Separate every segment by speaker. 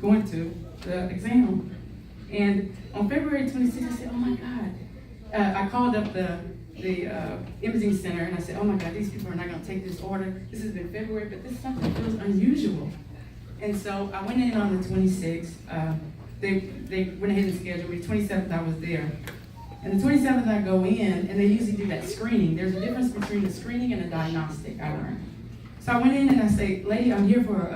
Speaker 1: Going to the exam. And on February 26th, I said, oh my God. I called up the imaging center and I said, oh my God, these people are not going to take this order. This has been February, but this is something that feels unusual. And so I went in on the 26th. They went ahead and scheduled me. 27th, I was there. And the 27th, I go in, and they usually do that screening. There's a difference between a screening and a diagnostic, I learned. So I went in and I say, lady, I'm here for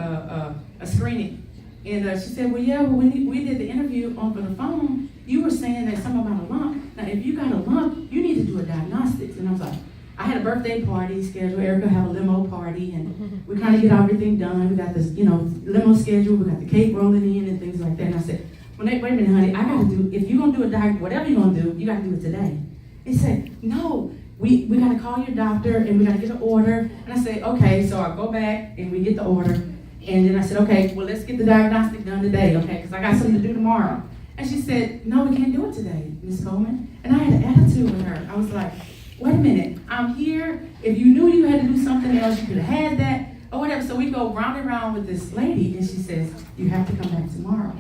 Speaker 1: a screening. And she said, well, yeah, when we did the interview over the phone, you were saying that something about a lump. Now, if you got a lump, you need to do a diagnostics. And I was like, I had a birthday party scheduled. Erica had a limo party, and we kind of get everything done. We got this, limo schedule. We got the cake rolling in and things like that. And I said, well, wait a minute, honey. I got to do, if you're going to do a diet, whatever you're going to do, you got to do it today. He said, no, we got to call your doctor, and we got to get an order. And I said, okay. So I go back, and we get the order. And then I said, okay, well, let's get the diagnostic done today, okay, because I got something to do tomorrow. And she said, no, we can't do it today, Ms. Coleman. And I had an attitude with her. I was like, wait a minute, I'm here. If you knew you had to do something else, you could have had that, or whatever. So we go round and round with this lady, and she says, you have to come back tomorrow.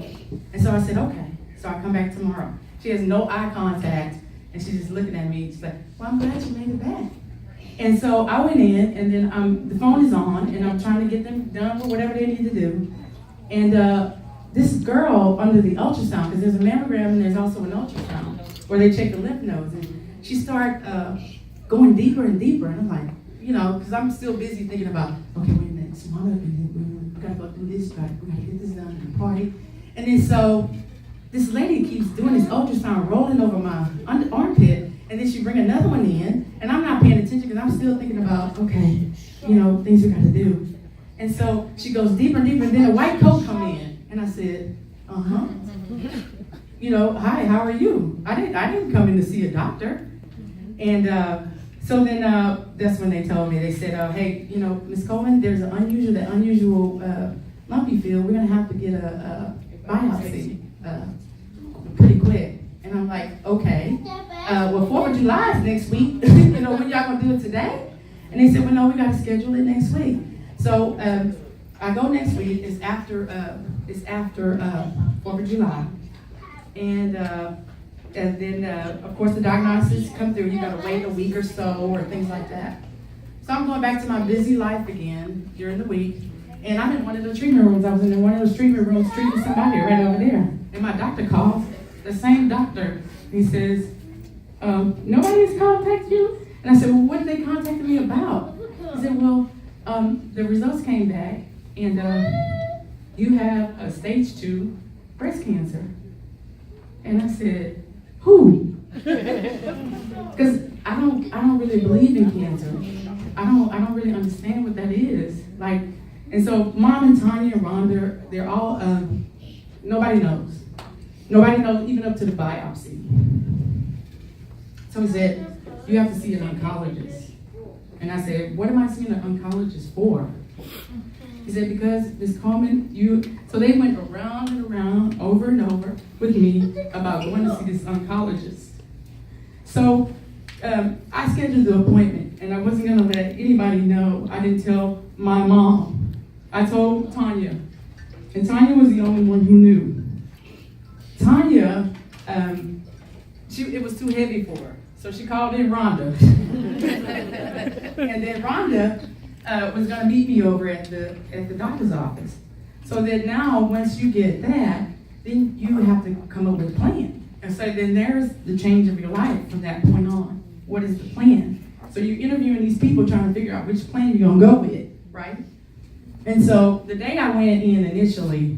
Speaker 1: And so I said, okay. So I come back tomorrow. She has no eye contact, and she's just looking at me. She's like, well, I'm glad you made it back. And so I went in, and then the phone is on, and I'm trying to get them done with whatever they need to do. And this girl under the ultrasound, because there's a mammogram and there's also an ultrasound, where they check the lymph nodes, and she started going deeper and deeper. And I'm like, because I'm still busy thinking about, okay, wait a minute, small up, and we gotta go do this, we gotta get this done at the party. And then so this lady keeps doing this ultrasound, rolling over my armpit. And then she bring another one in, and I'm not paying attention because I'm still thinking about, okay, things we got to do. And so she goes deeper and deeper, and then a white coat come in, and I said, hi, how are you? I didn't come in to see a doctor. And so then that's when they told me, they said, hey, Ms. Coleman, there's an unusual lump you feel. We're gonna have to get a biopsy pretty quick. And I'm like, okay. Well, 4th of July is next week. When y'all gonna do it today? And they said, well, no, we gotta schedule it next week. So I go next week. It's after 4th of July, and then of course the diagnosis come through. You gotta wait a week or so, or things like that. So I'm going back to my busy life again during the week, and I'm in one of the treatment rooms. I was in one of those treatment rooms treating somebody right over there, and my doctor calls. The same doctor. He says, nobody has contacted you? And I said, well, what did they contact me about? He said, well, the results came back, and you have a stage 2 breast cancer. And I said, who? Because I don't really believe in cancer. I don't really understand what that is. And so Mom and Tanya and Rhonda, they're all, nobody knows. Nobody knows, even up to the biopsy. So he said, you have to see an oncologist. And I said, what am I seeing an oncologist for? He said, because Ms. Coleman, so they went around and around, over and over with me about going to see this oncologist. So I scheduled the appointment, and I wasn't gonna let anybody know. I didn't tell my mom. I told Tanya, and Tanya was the only one who knew. Tanya, it was too heavy for her, so she called in Rhonda. And then Rhonda was gonna meet me over at the doctor's office. So that now, once you get that, then you have to come up with a plan. And so then there's the change of your life from that point on. What is the plan? So you're interviewing these people trying to figure out which plan you're gonna go with, right? And so the day I went in initially,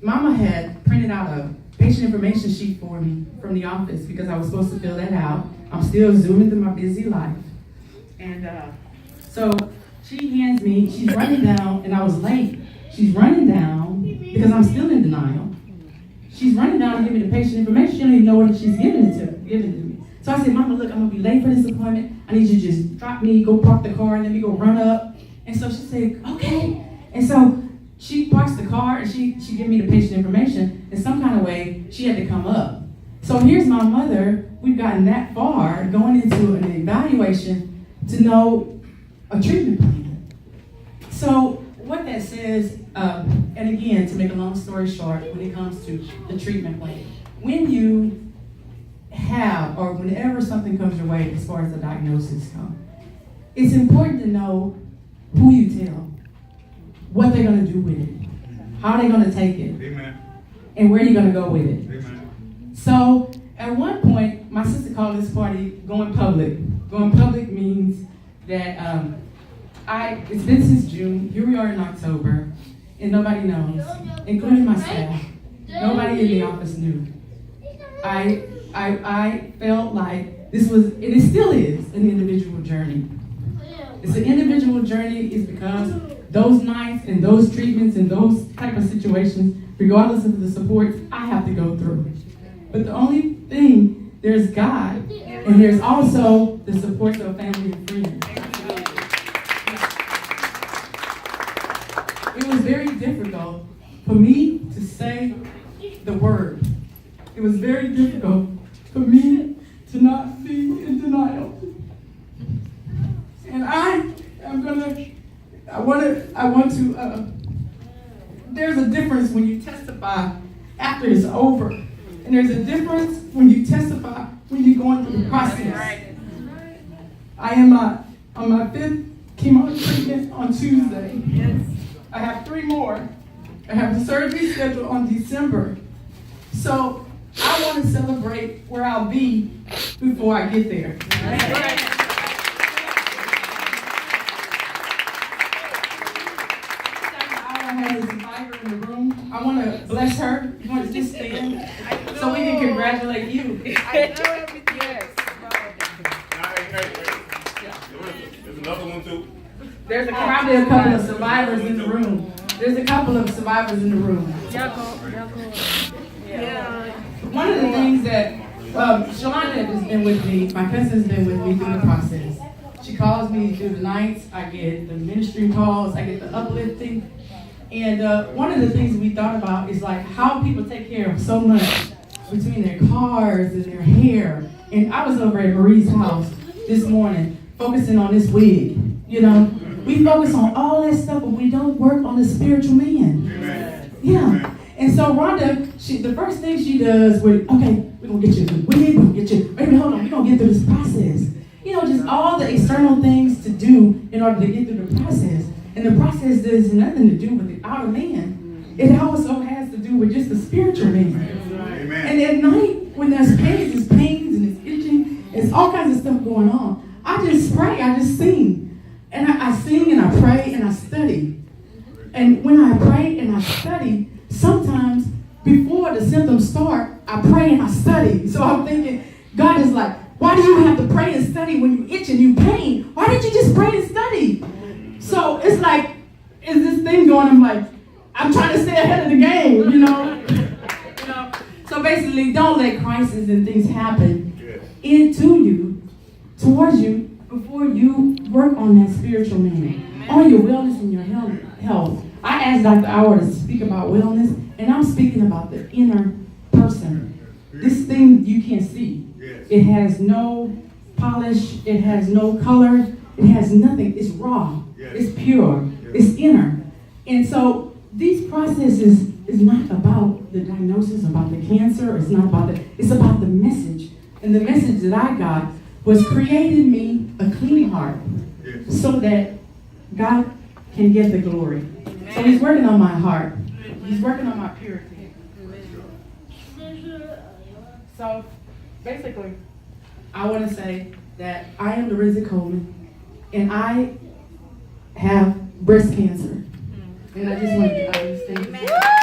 Speaker 1: Mama had printed out a patient information sheet for me from the office because I was supposed to fill that out. I'm still zooming through my busy life. And so she hands me, she's running down, and I was late. She's running down because I'm still in denial. She's running down to give me the patient information. She don't even know what she's giving to me. So I said, Mama, look, I'm gonna be late for this appointment. I need you to just drop me, go park the car, and let me go run up. And so she said, okay. And so she parks the car and she gave me the patient information. In some kind of way, she had to come up. So here's my mother. We've gotten that far going into an evaluation to know a treatment plan. So what that says, and again, to make a long story short, when it comes to the treatment plan, when you have, or whenever something comes your way as far as the diagnosis comes, it's important to know who you tell, what they're going to do with it, how they're going to take it, Amen. And where you're going to go with it. Amen. So at one point, my sister called this party going public. Going public means that it's been since June, here we are in October, and nobody knows, including my staff. Nobody in the office knew. I felt like this was, and it still is, an individual journey. It's an individual journey is because those nights and those treatments and those type of situations, regardless of the supports, I have to go through. But the only thing, there's God, and there's also the supports of family and friends. It was very difficult for me to say the word. It was very difficult for me to not be in denial. And there's a difference when you testify after it's over. And there's a difference when you testify when you're going through the process. I am on my 5th chemo treatment on Tuesday. I have 3 more. I have a surgery scheduled on December. So I want to celebrate where I'll be before I get there. In the room. I want to bless her. You want to just stand so we can congratulate you.
Speaker 2: Yes. There's another one too.
Speaker 1: There's probably a couple of survivors in the room. There's a couple of survivors in the room. One of the things that Shalonda has been with me, my cousin's been with me through the process. She calls me through the nights. I get the ministry calls. I get the uplifting. And one of the things we thought about is like how people take care of so much between their cars and their hair. And I was over at Marie's house this morning focusing on this wig. You know, we focus on all that stuff, but we don't work on the spiritual man. Amen. Yeah. Amen. And so Rhonda, the first thing she does was, okay, we're going to get you a wig, we're going to get you, wait a minute, hold on, we're going to get through this process. You know, just all the external things to do in order to get through the process. And the process does nothing to do with the outer man. It also has to do with just the spiritual man. Amen. And at night, when there's pains and it's itching, it's all kinds of stuff going on. I just pray, I just sing. And I sing and I pray and I study. And when I pray and I study, sometimes before the symptoms start, I pray and I study. So I'm thinking, God is like, why do you have to pray and study when you itch and you pain? Why didn't you just pray and study? So it's like, is this thing going? I'm like, I'm trying to stay ahead of the game, you know? So basically, don't let crises and things happen into you, towards you, before you work on that spiritual man, on your wellness and your health. I asked Dr. Auer to speak about wellness, and I'm speaking about the inner person. This thing you can't see. It has no polish. It has no color. It has nothing. It's raw. It's pure. It's inner. And so these processes is not about the diagnosis, about the cancer. It's not about it's about the message. And the message that I got was creating me a clean heart so that God can get the glory. So he's working on my heart. He's working on my purity. So basically, I want to say that I am Larissa Coleman, and I have breast cancer. And I just want to thank you.